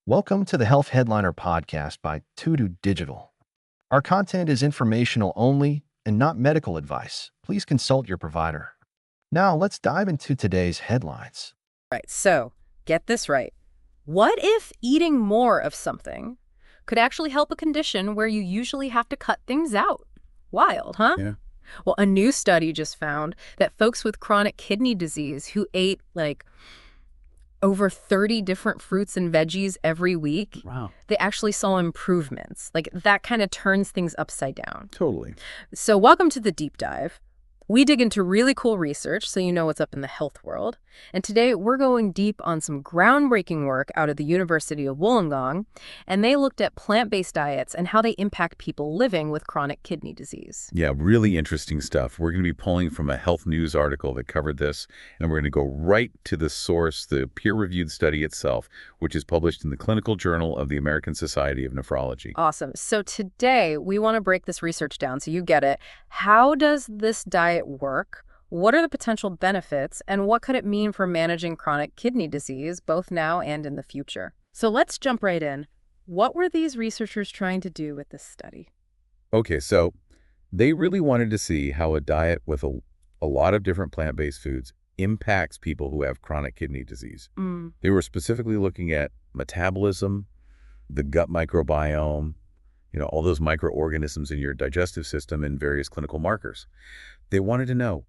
Welcome to the Health Headliner podcast by Tudu Digital. Our content is informational only and not medical advice. Please consult your provider. Now, let's dive into today's headlines. Right, so get this right. What if eating more of something could actually help a condition where you usually have to cut things out? Wild, huh? Yeah. Well, a new study just found that folks with chronic kidney disease who ate over 30 different fruits and veggies every week, Wow. they actually saw improvements. Like that kind of turns things upside down. Totally. So welcome to the deep dive. We dig into really cool research so you know what's up in the health world. And today we're going deep on some groundbreaking work out of the University of Wollongong, and they looked at plant-based diets and how they impact people living with chronic kidney disease. Yeah, really interesting stuff. We're going to be pulling from a health news article that covered this, and we're going to go right to the source, the peer-reviewed study itself, which is published in the Clinical Journal of the American Society of Nephrology. Awesome. So today we want to break this research down so you get it. How does this diet work? What are the potential benefits, and what could it mean for managing chronic kidney disease, both now and in the future? So let's jump right in. What were these researchers trying to do with this study? Okay, so they really wanted to see how a diet with a lot of different plant-based foods impacts people who have chronic kidney disease. They were specifically looking at metabolism, the gut microbiome, all those microorganisms in your digestive system and various clinical markers. They wanted to know,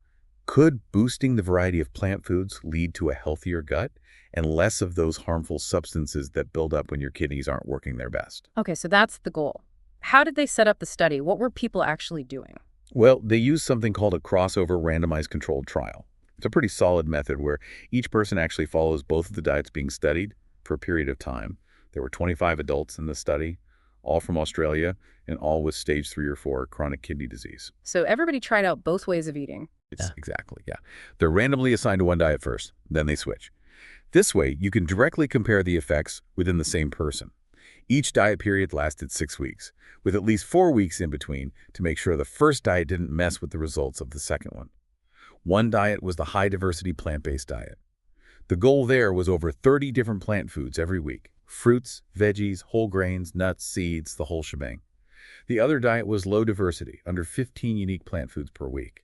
could boosting the variety of plant foods lead to a healthier gut and less of those harmful substances that build up when your kidneys aren't working their best? Okay, so that's the goal. How did they set up the study? What were people actually doing? Well, they used something called a crossover randomized controlled trial. It's a pretty solid method where each person actually follows both of the diets being studied for a period of time. There were 25 adults in the study, all from Australia, and all with stage 3 or 4 chronic kidney disease. So everybody tried out both ways of eating. Exactly, yeah. They're randomly assigned to one diet first, then they switch. This way, you can directly compare the effects within the same person. Each diet period lasted 6 weeks, with at least 4 weeks in between to make sure the first diet didn't mess with the results of the second one. One diet was the high-diversity plant-based diet. The goal there was over 30 different plant foods every week: fruits, veggies, whole grains, nuts, seeds, the whole shebang. The other diet was low diversity, under 15 unique plant foods per week.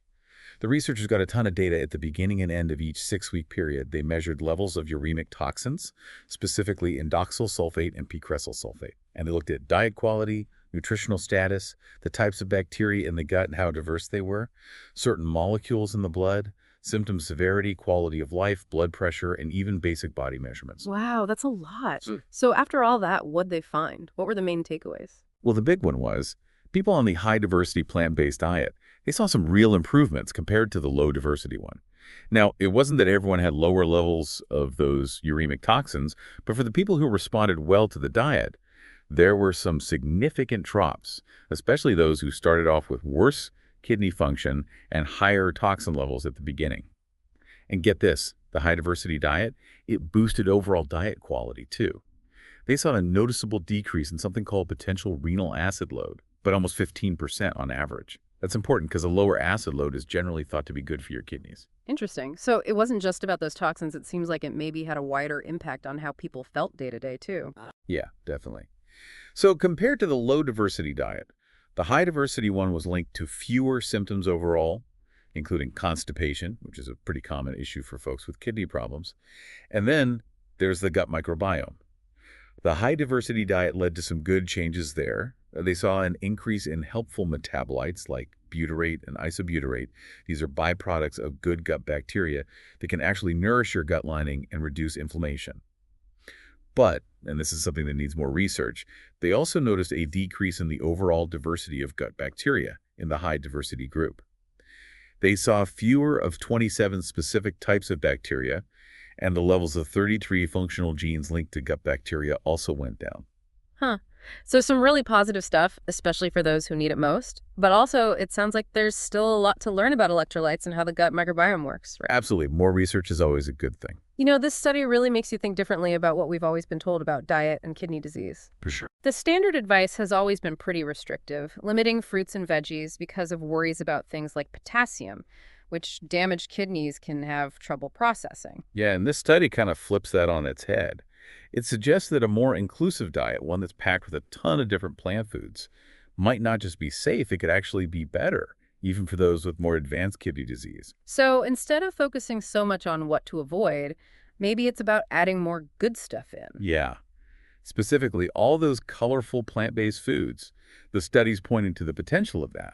The researchers got a ton of data at the beginning and end of each 6-week period. They measured levels of uremic toxins, specifically indoxyl sulfate and p-cresyl sulfate. And they looked at diet quality, nutritional status, the types of bacteria in the gut and how diverse they were, certain molecules in the blood, symptom severity, quality of life, blood pressure, and even basic body measurements. Wow, that's a lot. So after all that, what'd they find? What were the main takeaways? Well, the big one was people on the high-diversity plant-based diet, they saw some real improvements compared to the low-diversity one. Now, it wasn't that everyone had lower levels of those uremic toxins, but for the people who responded well to the diet, there were some significant drops, especially those who started off with worse kidney function and higher toxin levels at the beginning. And get this, the high-diversity diet, it boosted overall diet quality too. They saw a noticeable decrease in something called potential renal acid load, but almost 15% on average. That's important because a lower acid load is generally thought to be good for your kidneys. Interesting. So it wasn't just about those toxins. It seems like it maybe had a wider impact on how people felt day to day, too. Yeah, definitely. So compared to the low-diversity diet, the high-diversity one was linked to fewer symptoms overall, including constipation, which is a pretty common issue for folks with kidney problems. And then there's the gut microbiome. The high-diversity diet led to some good changes there. They saw an increase in helpful metabolites like butyrate and isobutyrate. These are byproducts of good gut bacteria that can actually nourish your gut lining and reduce inflammation. But, and this is something that needs more research, they also noticed a decrease in the overall diversity of gut bacteria in the high-diversity group. They saw fewer of 27 specific types of bacteria, and the levels of 33 functional genes linked to gut bacteria also went down. Huh. So some really positive stuff, especially for those who need it most. But also, it sounds like there's still a lot to learn about electrolytes and how the gut microbiome works, right? Absolutely. More research is always a good thing. This study really makes you think differently about what we've always been told about diet and kidney disease. For sure. The standard advice has always been pretty restrictive, limiting fruits and veggies because of worries about things like potassium, which damaged kidneys can have trouble processing. Yeah, and this study kind of flips that on its head. It suggests that a more inclusive diet, one that's packed with a ton of different plant foods, might not just be safe, it could actually be better, even for those with more advanced kidney disease. So instead of focusing so much on what to avoid, maybe it's about adding more good stuff in. Yeah, specifically all those colorful plant-based foods, the studies pointing to the potential of that.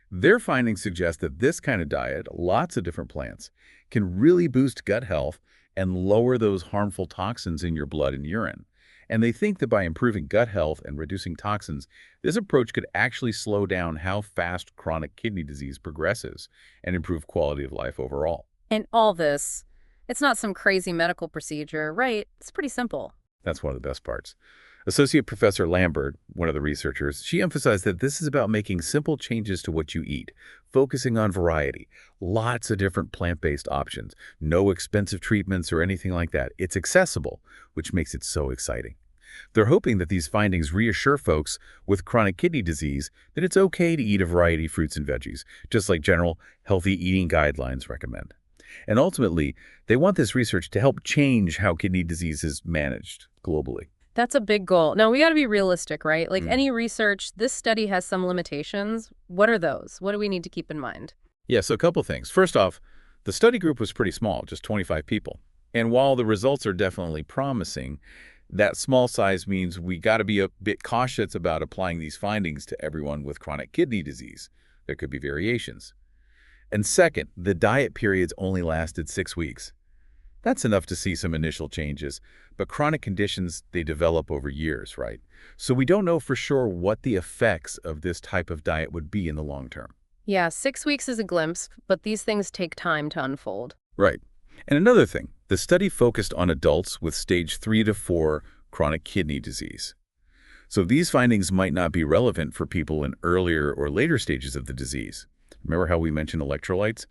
Their findings suggest that this kind of diet, lots of different plants, can really boost gut health and lower those harmful toxins in your blood and urine. And they think that by improving gut health and reducing toxins, this approach could actually slow down how fast chronic kidney disease progresses and improve quality of life overall. And all this, it's not some crazy medical procedure, right? It's pretty simple. That's one of the best parts. Associate Professor Lambert, one of the researchers, she emphasized that this is about making simple changes to what you eat, focusing on variety, lots of different plant-based options, no expensive treatments or anything like that. It's accessible, which makes it so exciting. They're hoping that these findings reassure folks with chronic kidney disease that it's okay to eat a variety of fruits and veggies, just like general healthy eating guidelines recommend. And ultimately, they want this research to help change how kidney disease is managed globally. That's a big goal. Now, we got to be realistic, right? Like any research, this study has some limitations. What are those? What do we need to keep in mind? Yeah, so a couple things. First off, the study group was pretty small, just 25 people. And while the results are definitely promising, that small size means we got to be a bit cautious about applying these findings to everyone with chronic kidney disease. There could be variations. And second, the diet periods only lasted 6 weeks. That's enough to see some initial changes, but chronic conditions, they develop over years, right? So we don't know for sure what the effects of this type of diet would be in the long term. Yeah, 6 weeks is a glimpse, but these things take time to unfold. Right. And another thing, the study focused on adults with stage 3 to 4 chronic kidney disease. So these findings might not be relevant for people in earlier or later stages of the disease. Remember how we mentioned electrolytes?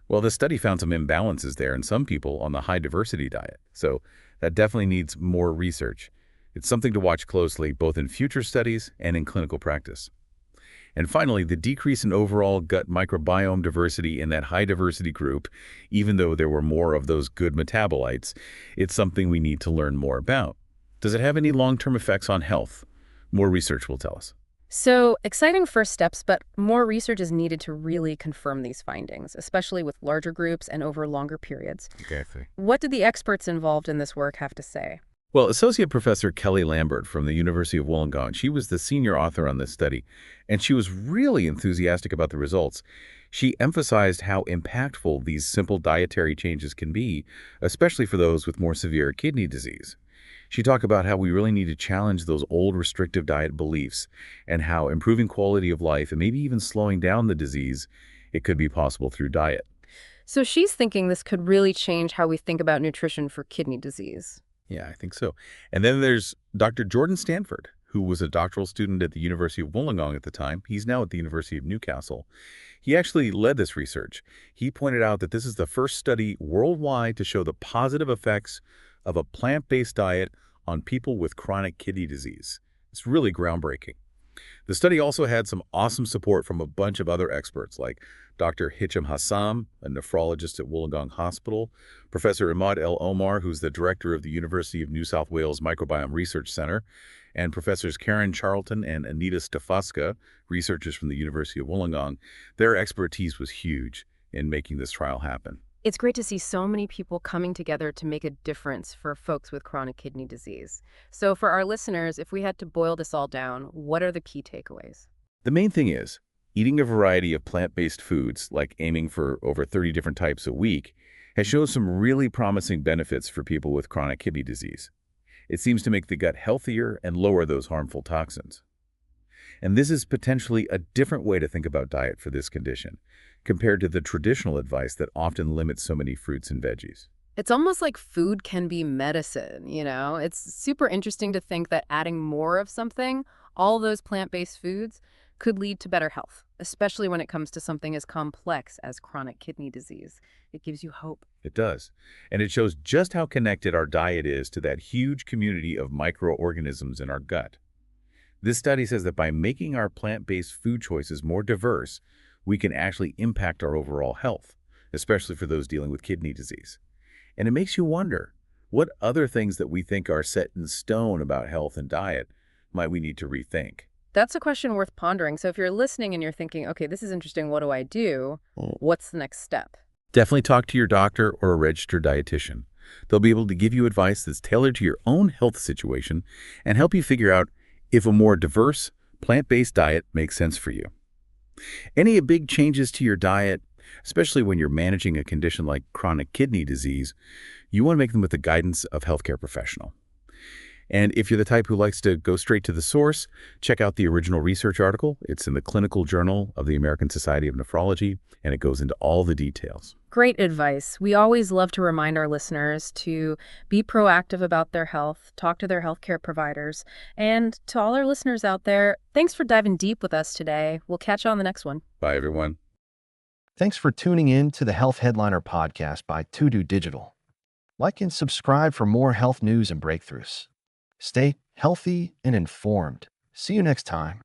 Well, the study found some imbalances there in some people on the high-diversity diet. So that definitely needs more research. It's something to watch closely, both in future studies and in clinical practice. And finally, the decrease in overall gut microbiome diversity in that high-diversity group, even though there were more of those good metabolites, it's something we need to learn more about. Does it have any long-term effects on health? More research will tell us. So, exciting first steps, but more research is needed to really confirm these findings, especially with larger groups and over longer periods. Exactly. What did the experts involved in this work have to say? Well, Associate Professor Kelly Lambert from the University of Wollongong, she was the senior author on this study, and she was really enthusiastic about the results. She emphasized how impactful these simple dietary changes can be, especially for those with more severe kidney disease. She talked about how we really need to challenge those old restrictive diet beliefs and how improving quality of life and maybe even slowing down the disease, it could be possible through diet. So, she's thinking this could really change how we think about nutrition for kidney disease. Yeah, I think so. And then there's Dr. Jordan Stanford, who was a doctoral student at the University of Wollongong at the time. He's now at the University of Newcastle. He actually led this research. He pointed out that this is the first study worldwide to show the positive effects of a plant-based diet on people with chronic kidney disease. It's really groundbreaking. The study also had some awesome support from a bunch of other experts like Dr. Hicham Hassam, a nephrologist at Wollongong Hospital, Professor Imad El Omar, who's the director of the University of New South Wales Microbiome Research Center, and Professors Karen Charlton and Anita Stefaska, researchers from the University of Wollongong. Their expertise was huge in making this trial happen. It's great to see so many people coming together to make a difference for folks with chronic kidney disease. So for our listeners, if we had to boil this all down, what are the key takeaways? The main thing is, eating a variety of plant-based foods, like aiming for over 30 different types a week, has shown some really promising benefits for people with chronic kidney disease. It seems to make the gut healthier and lower those harmful toxins. And this is potentially a different way to think about diet for this condition, compared to the traditional advice that often limits so many fruits and veggies. It's almost like food can be medicine, you know? It's super interesting to think that adding more of something, all those plant-based foods, could lead to better health, especially when it comes to something as complex as chronic kidney disease. It gives you hope. It does. And it shows just how connected our diet is to that huge community of microorganisms in our gut. This study says that by making our plant-based food choices more diverse, we can actually impact our overall health, especially for those dealing with kidney disease. And it makes you wonder, What other things that we think are set in stone about health and diet might we need to rethink? That's a question worth pondering. So if you're listening and you're thinking, okay, this is interesting, what do I do? What's the next step? Definitely talk to your doctor or a registered dietitian. They'll be able to give you advice that's tailored to your own health situation and help you figure out if a more diverse, plant-based diet makes sense for you. Any big changes to your diet, especially when you're managing a condition like chronic kidney disease, you want to make them with the guidance of a healthcare professional. And if you're the type who likes to go straight to the source, check out the original research article. It's in the Clinical Journal of the American Society of Nephrology, and it goes into all the details. Great advice. We always love to remind our listeners to be proactive about their health, talk to their healthcare providers. And to all our listeners out there, thanks for diving deep with us today. We'll catch you on the next one. Bye, everyone. Thanks for tuning in to the Health Headliner podcast by To Digital. Like and subscribe for more health news and breakthroughs. Stay healthy and informed. See you next time.